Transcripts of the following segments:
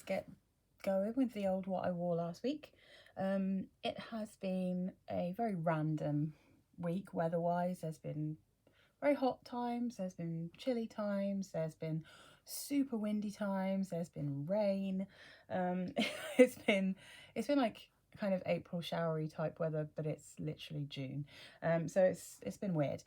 get going with the old what I wore last week. It has been a very random week weather-wise. There's been very hot times, there's been chilly times, there's been super windy times, there's been rain. It's been like kind of April showery type weather, but it's literally June. So it's been weird.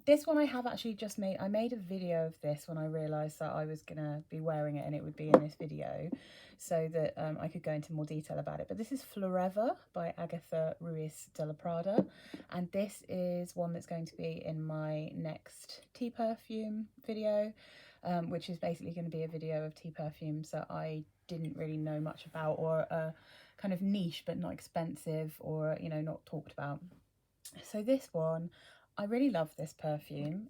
This one I have actually just made. I made a video of this when I realised that I was going to be wearing it and it would be in this video, so that I could go into more detail about it. But this is Florever by Agatha Ruiz de la Prada. And this is one that's going to be in my next tea perfume video, which is basically going to be a video of tea perfumes that I didn't really know much about, or kind of niche but not expensive, or, you know, not talked about. So this one, I really love this perfume,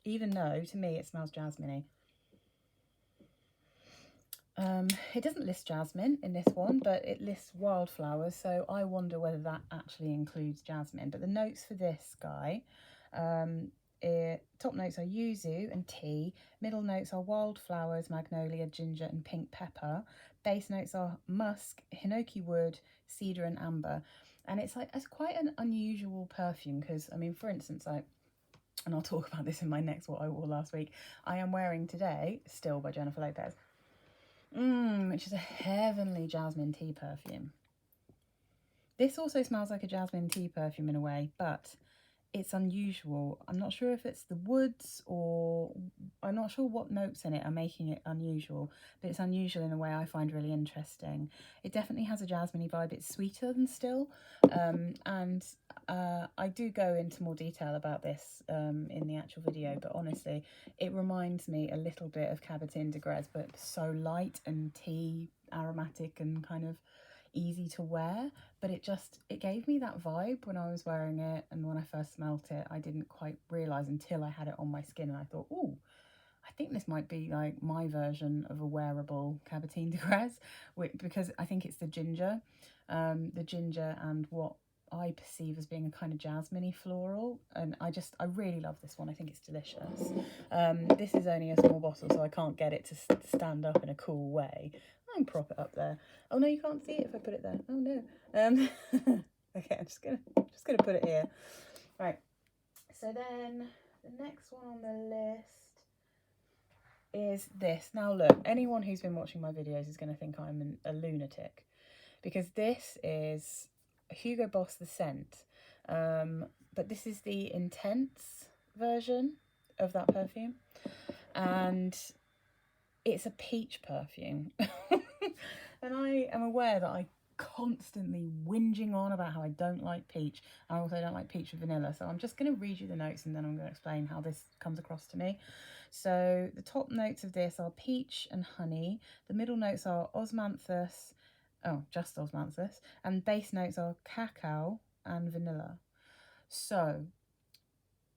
even though to me it smells jasmine-y. It doesn't list jasmine in this one, but it lists wildflowers, so I wonder whether that actually includes jasmine. But the notes for this guy, top notes are yuzu and tea, middle notes are wildflowers, magnolia, ginger and pink pepper, base notes are musk, hinoki wood, cedar and amber. And it's quite an unusual perfume because, I mean, for instance, and I'll talk about this in my next what I wore last week, I am wearing today Still by Jennifer Lopez, which is a heavenly jasmine tea perfume. This also smells like a jasmine tea perfume in a way, but it's unusual. I'm not sure if it's the woods, or I'm not sure what notes in it are making it unusual, but it's unusual in a way I find really interesting. It definitely has a jasmine-y vibe. It's sweeter than Still, and I do go into more detail about this in the actual video, but honestly it reminds me a little bit of Cabotin de Grès, but so light and tea aromatic and kind of easy to wear. But it gave me that vibe when I was wearing it, and when I first smelt it I didn't quite realise until I had it on my skin, and I thought, oh, I think this might be like my version of a wearable Cabotin de Grès, because I think it's the ginger and what I perceive as being a kind of jasmine-y floral, and I really love this one. I think it's delicious. This is only a small bottle, so I can't get it to stand up in a cool way. I can prop it up there. Oh no, you can't see it if I put it there. Oh no. Okay, I'm just gonna put it here. Right. So then the next one on the list is this. Now look, anyone who's been watching my videos is going to think I'm a lunatic, because this is Hugo Boss The Scent, but this is the intense version of that perfume, and it's a peach perfume. And I am aware that I constantly whinging on about how I don't like peach. I also don't like peach with vanilla, so I'm just going to read you the notes and then I'm going to explain how this comes across to me. So the top notes of this are peach and honey, the middle notes are osmanthus, just osmanthus, and base notes are cacao and vanilla. So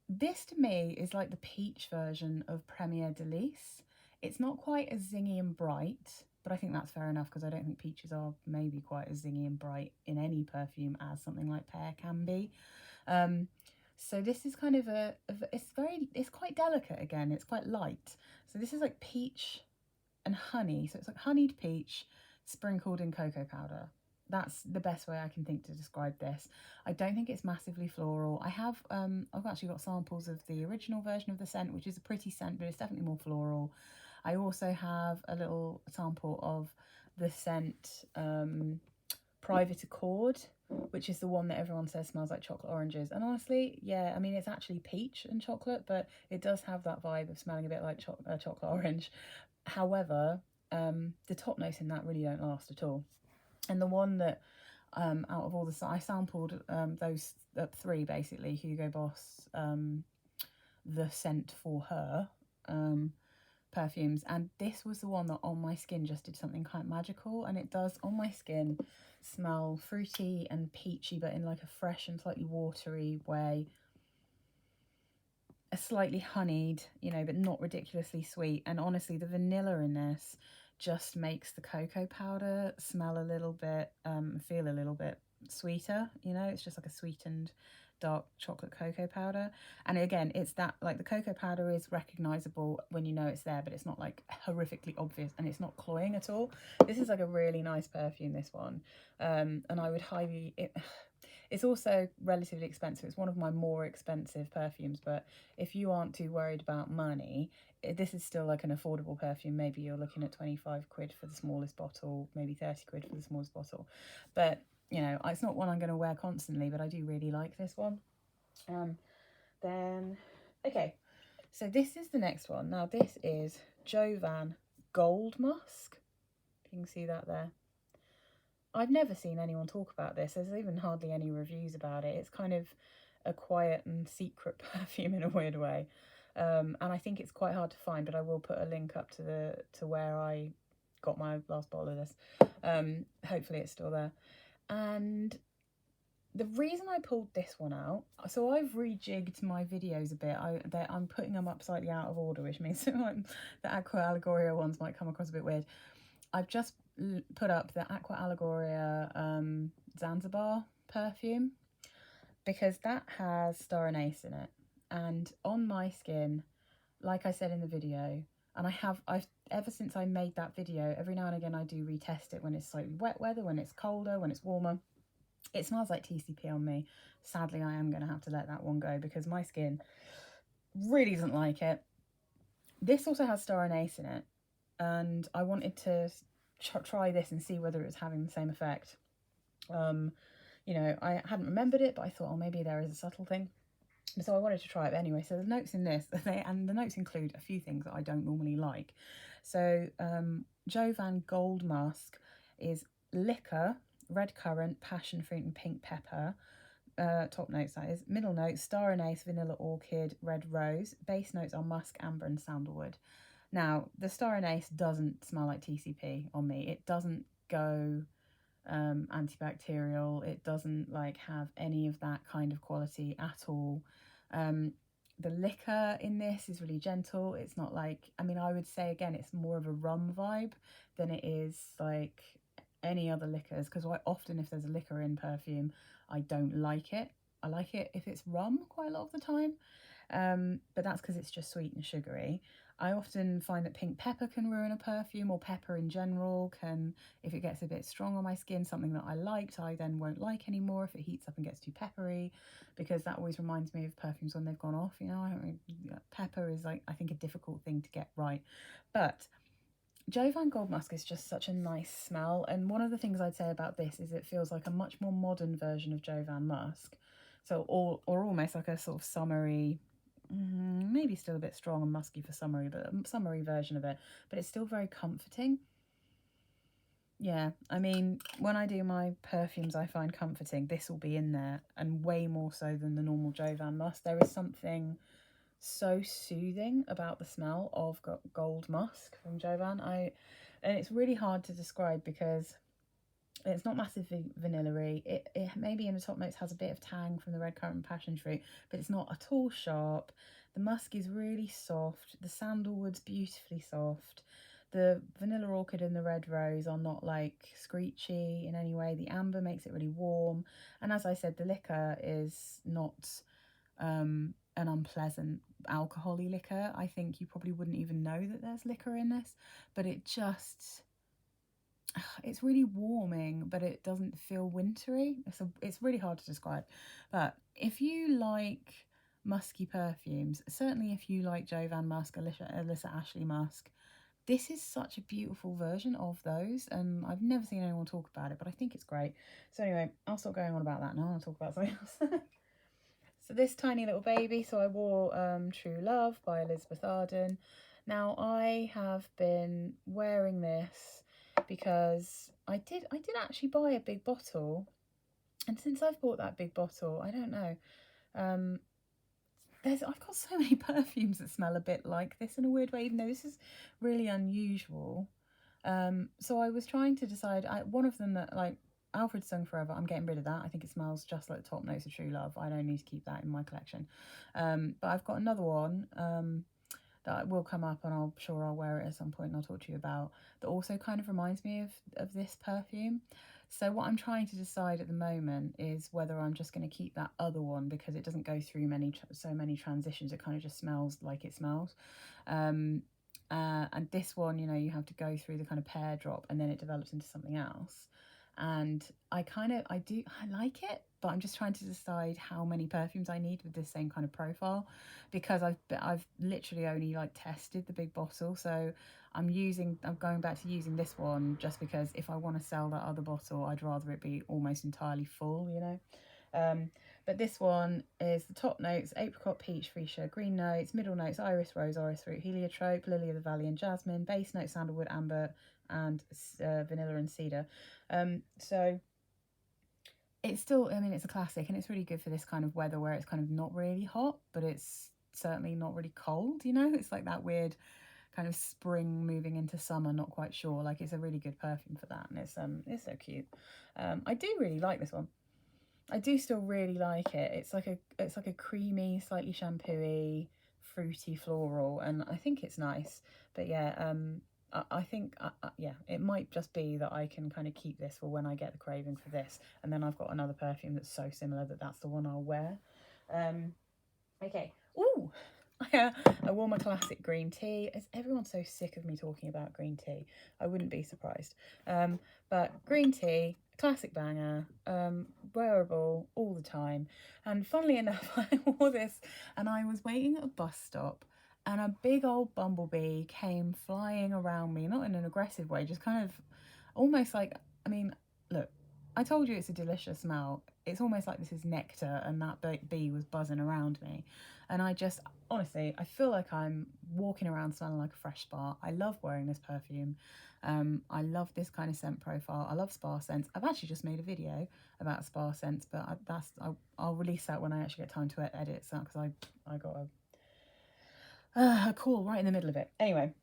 this to me is like the peach version of Premier de Lis. It's not quite as zingy and bright, but I think that's fair enough, because I don't think peaches are maybe quite as zingy and bright in any perfume as something like pear can be. So this is kind of it's quite delicate again, it's quite light. So this is like peach and honey, so it's like honeyed peach sprinkled in cocoa powder. That's the best way I can think to describe this. I don't think it's massively floral. I've actually got samples of the original version of the scent, which is a pretty scent, but it's definitely more floral. I also have a little sample of the scent Private Accord, which is the one that everyone says smells like chocolate oranges. And honestly, yeah, I mean, it's actually peach and chocolate, but it does have that vibe of smelling a bit like chocolate orange. However, the top notes in that really don't last at all. And the one that, out of all I sampled those three, basically, Hugo Boss, the Scent for Her perfumes, and this was the one that on my skin just did something quite magical. And it does on my skin smell fruity and peachy, but in like a fresh and slightly watery way. A slightly honeyed, you know, but not ridiculously sweet. And honestly, the vanilla in this just makes the cocoa powder smell a little bit, feel a little bit sweeter, you know. It's just like a sweetened dark chocolate cocoa powder. And again, it's that, like, the cocoa powder is recognizable when you know it's there, but it's not like horrifically obvious, and it's not cloying at all. This is like a really nice perfume, this one. And I would highly... It's also relatively expensive. It's one of my more expensive perfumes, but if you aren't too worried about money, this is still like an affordable perfume. Maybe you're looking at 25 quid for the smallest bottle, maybe 30 quid for the smallest bottle. But, you know, it's not one I'm going to wear constantly, but I do really like this one. Then, okay, so this is the next one. Now, this is Jovan Gold Musk. You can see that there. I've never seen anyone talk about this. There's even hardly any reviews about it. It's kind of a quiet and secret perfume in a weird way. And I think it's quite hard to find, but I will put a link up to where I got my last bottle of this. Hopefully it's still there. And the reason I pulled this one out, so I've rejigged my videos a bit. I'm putting them up slightly out of order, which means the Acqua Allegoria ones might come across a bit weird. I've just put up the Acqua Allegoria Zanzibar perfume because that has star anise in it. And on my skin, like I said in the video, and I've ever since I made that video, every now and again I do retest it when it's slightly wet weather, when it's colder, when it's warmer. It smells like TCP on me. Sadly, I am going to have to let that one go because my skin really doesn't like it. This also has star anise in it, and I wanted to try this and see whether it was having the same effect. You know, I hadn't remembered it, but I thought, oh, maybe there is a subtle thing. So I wanted to try it. But anyway, so the notes in this, and the notes include a few things that I don't normally like. So Jovan Gold Musk is liquor, red currant, passion fruit and pink pepper. Top notes, that is. Middle notes, star anise, vanilla orchid, red rose. Base notes are musk, amber and sandalwood. Now, the star anise doesn't smell like TCP on me. It doesn't go antibacterial. It doesn't like have any of that kind of quality at all. The liquor in this is really gentle. It's not like, I mean, I would say again, it's more of a rum vibe than it is like any other liquors, because quite often if there's a liquor in perfume, I don't like it. I like it if it's rum quite a lot of the time. But that's because it's just sweet and sugary. I often find that pink pepper can ruin a perfume, or pepper in general can, if it gets a bit strong on my skin, something that I liked, I then won't like anymore if it heats up and gets too peppery, because that always reminds me of perfumes when they've gone off, you know. Pepper is, like, I think a difficult thing to get right. But Jovan Gold Musk is just such a nice smell, and one of the things I'd say about this is it feels like a much more modern version of Jovan Musk. So, or almost like a sort of summery, maybe still a bit strong and musky for summery, but a summery version of it. But it's still very comforting. Yeah, I mean, when I do my perfumes I find comforting, this will be in there, and way more so than the normal Jovan Musk. There is something so soothing about the smell of Gold Musk from Jovan. And it's really hard to describe because it's not massively vanilla-y. It maybe in the top notes has a bit of tang from the red currant and passion fruit, but it's not at all sharp. The musk is really soft. The sandalwood's beautifully soft. The vanilla orchid and the red rose are not like screechy in any way. The amber makes it really warm. And as I said, the liquor is not an unpleasant alcohol-y liquor. I think you probably wouldn't even know that there's liquor in this, but it just... it's really warming, but it doesn't feel wintry. It's really hard to describe. But if you like musky perfumes, certainly if you like Jovan Musk, Alyssa Ashley Musk, this is such a beautiful version of those, and I've never seen anyone talk about it, but I think it's great. So anyway, I'll stop going on about that now. I'll talk about something else. So this tiny little baby, so I wore True Love by Elizabeth Arden. Now I have been wearing this because I did actually buy a big bottle, and since I've bought that big bottle, I don't know, I've got so many perfumes that smell a bit like this in a weird way, even though this is really unusual. So I was trying to decide, one of them that, like, Alfred Sung Forever, I'm getting rid of that. I think it smells just like the top notes of True Love. I don't need to keep that in my collection. But I've got another one, that will come up, and I'm sure I'll wear it at some point and I'll talk to you about, that also kind of reminds me of this perfume. So what I'm trying to decide at the moment is whether I'm just going to keep that other one, because it doesn't go through so many transitions. It kind of just smells like it smells. And this one, you know, you have to go through the kind of pear drop and then it develops into something else. And I like it, but I'm just trying to decide how many perfumes I need with this same kind of profile, because I've literally only like tested the big bottle. So I'm going back to using this one just because if I want to sell that other bottle, I'd rather it be almost entirely full, you know. But this one is the top notes: apricot, peach, freesia, green notes; middle notes: iris, rose, orris fruit, heliotrope, lily of the valley and jasmine; base notes: sandalwood, amber, and vanilla and cedar. So it's still, I mean, it's a classic, and it's really good for this kind of weather where it's kind of not really hot, but it's certainly not really cold, you know. It's like that weird kind of spring moving into summer, not quite sure. Like, it's a really good perfume for that, and it's so cute. I do really like this one. I do still really like it. It's like a creamy, slightly shampooy, fruity floral, and I think it's nice. But yeah, I think yeah, it might just be that I can kind of keep this for when I get the craving for this, and then I've got another perfume that's so similar that that's the one I'll wear. Okay. Ooh. I wore my classic green tea. Is everyone so sick of me talking about green tea? I wouldn't be surprised. But green tea, classic banger, wearable all the time. And funnily enough, I wore this and I was waiting at a bus stop and a big old bumblebee came flying around me, not in an aggressive way, just kind of almost like, I mean, look, I told you it's a delicious smell. It's almost like this is nectar, and that bee was buzzing around me. And I just, honestly, I feel like I'm walking around smelling like a fresh spa. I love wearing this perfume. I love this kind of scent profile. I love spa scents. I've actually just made a video about spa scents, but I'll release that when I actually get time to edit, so because I got a call right in the middle of it. Anyway.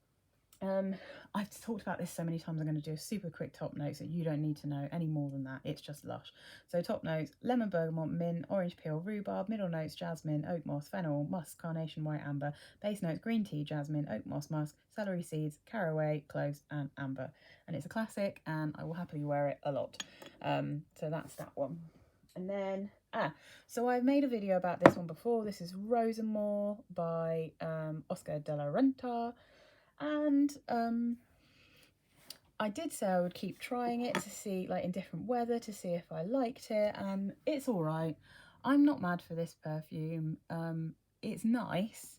I've talked about this so many times. I'm going to do a super quick top notes that you don't need to know any more than that. It's just lush. So top notes: lemon, bergamot, mint, orange peel, rhubarb; middle notes: jasmine, oak moss, fennel, musk, carnation, white amber; base notes: green tea, jasmine, oak moss, musk, celery seeds, caraway, cloves and amber. And it's a classic and I will happily wear it a lot. So that's that one. And then so I've made a video about this one before. This is Rosamor by Oscar de la Renta. And I did say I would keep trying it to see, like, in different weather, to see if I liked it, and it's all right. I'm not mad for this perfume. It's nice.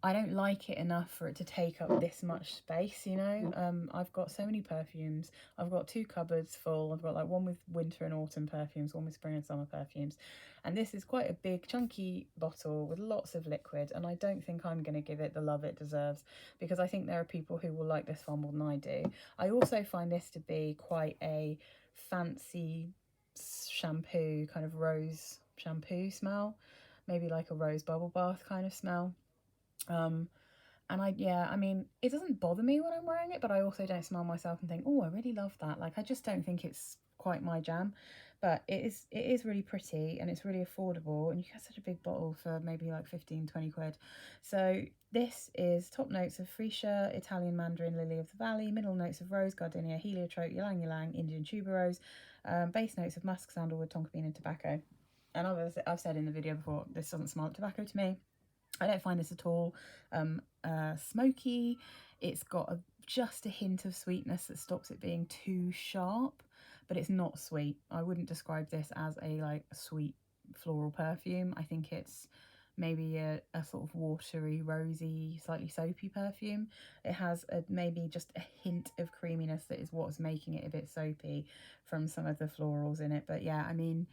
I don't like it enough for it to take up this much space, you know. I've got so many perfumes. I've got 2 cupboards full. I've got like one with winter and autumn perfumes, one with spring and summer perfumes. And this is quite a big chunky bottle with lots of liquid, and I don't think I'm going to give it the love it deserves, because I think there are people who will like this far more than I do. I also find this to be quite a fancy shampoo, kind of rose shampoo smell, maybe like a rose bubble bath kind of smell. And I mean, it doesn't bother me when I'm wearing it, but I also don't smell myself and think, oh, I really love that. Like, I just don't think it's quite my jam, but it is really pretty and it's really affordable, and you get such a big bottle for maybe like 15-20 quid. So this is top notes of freesia, Italian mandarin, lily of the valley; middle notes of rose, gardenia, heliotrope, ylang ylang, Indian tuberose; base notes of musk, sandalwood, tonka bean and tobacco. And I've said in the video before, this doesn't smell like tobacco to me. I don't find this at all smoky. It's got just a hint of sweetness that stops it being too sharp, but it's not sweet. I wouldn't describe this as a like sweet floral perfume. I think it's maybe a sort of watery, rosy, slightly soapy perfume. It has maybe just a hint of creaminess that is what's making it a bit soapy from some of the florals in it. But yeah, I mean,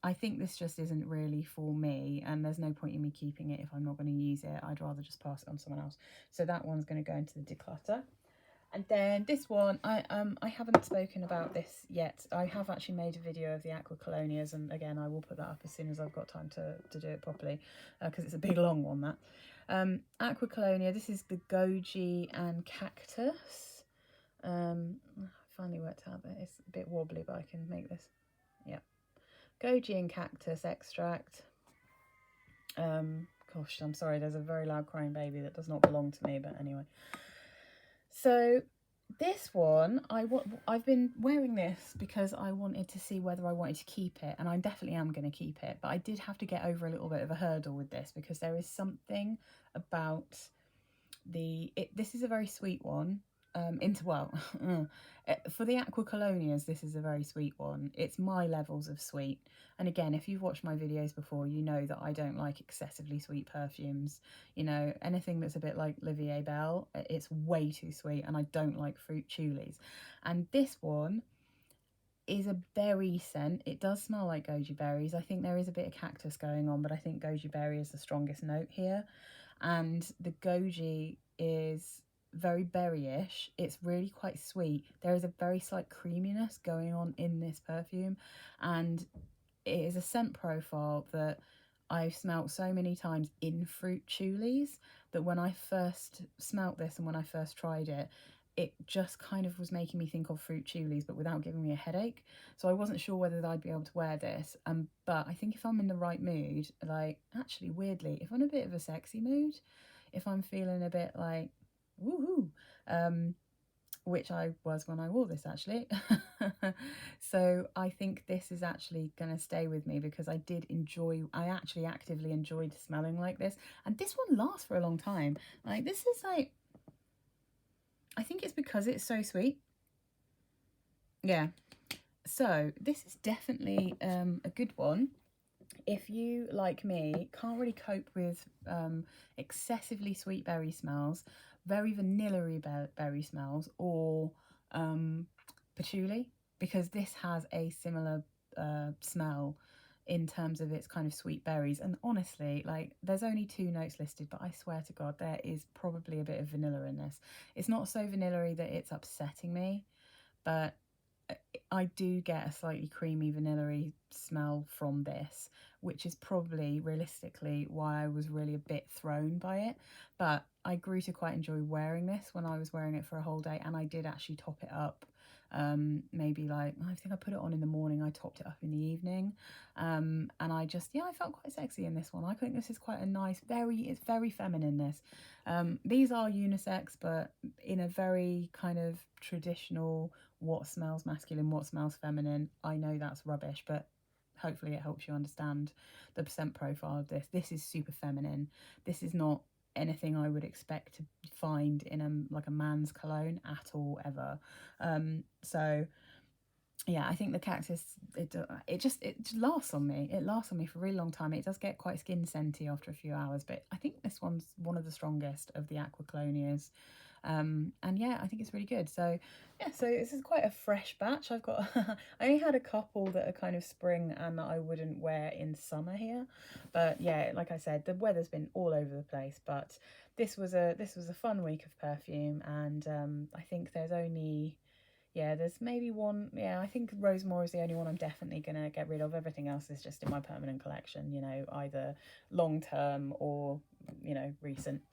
I think this just isn't really for me, and there's no point in me keeping it if I'm not going to use it. I'd rather just pass it on to someone else. So that one's going to go into the declutter. And then this one, I haven't spoken about this yet. I have actually made a video of the Acqua Colonias, and again, I will put that up as soon as I've got time to do it properly, because it's a big long one, that. Acqua Colonia, this is the Goji and Cactus. I finally worked out that it's a bit wobbly, but I can make this. Yeah. Goji and Cactus extract. Gosh, I'm sorry, there's a very loud crying baby that does not belong to me, but anyway. So this one, I've been wearing this because I wanted to see whether I wanted to keep it, and I definitely am going to keep it, but I did have to get over a little bit of a hurdle with this because there is something about this is a very sweet one. For the Acqua Colonias, this is a very sweet one. It's my levels of sweet. And again, if you've watched my videos before, you know that I don't like excessively sweet perfumes. You know, anything that's a bit like Olivier Bell, it's way too sweet, and I don't like fruit tulies. And this one is a berry scent. It does smell like goji berries. I think there is a bit of cactus going on, but I think goji berry is the strongest note here. And the goji is very berryish. It's really quite sweet. There is a very slight creaminess going on in this perfume, and it is a scent profile that I've smelt so many times in fruit tulies that when I first smelt this and when I first tried it, it just kind of was making me think of fruit tulies, but without giving me a headache. So I wasn't sure whether I'd be able to wear this. But I think if I'm in the right mood, like, actually, weirdly, if I'm in a bit of a sexy mood, if I'm feeling a bit like, woohoo, which I was when I wore this, actually. So I think this is actually going to stay with me because I actually actively enjoyed smelling like this. And this one lasts for a long time. Like, this is like, I think it's because it's so sweet. Yeah. So this is definitely a good one. If you, like me, can't really cope with excessively sweet berry smells, very vanilla-y berry smells, or patchouli, because this has a similar smell in terms of its kind of sweet berries. And honestly, like, there's only 2 notes listed, but I swear to God, there is probably a bit of vanilla in this. It's not so vanilla-y that it's upsetting me, but I do get a slightly creamy vanilla-y smell from this, which is probably realistically why I was really a bit thrown by it. But I grew to quite enjoy wearing this when I was wearing it for a whole day, and I did actually top it up. Maybe like, I think I put it on in the morning, I topped it up in the evening, and I felt quite sexy in this one. I think this is quite a nice, it's very feminine, this. These are unisex, but in a very kind of traditional, what smells masculine, what smells feminine. I know that's rubbish, but hopefully it helps you understand the scent profile of this. This is super feminine. This is not anything I would expect to find in a man's cologne at all, ever. So yeah, I think the cactus, it just lasts on me. It lasts on me for a really long time. It does get quite skin scenty after a few hours, but I think this one's one of the strongest of the Acqua Colonias. And yeah, I think it's really good. So yeah, so this is quite a fresh batch. I've got I only had a couple that are kind of spring and that I wouldn't wear in summer here, but yeah, like I said, the weather's been all over the place, but this was a fun week of perfume. And I think there's maybe one. Yeah, I think Rosamor is the only one I'm definitely going to get rid of. Everything else is just in my permanent collection, you know, either long term or, you know, recent.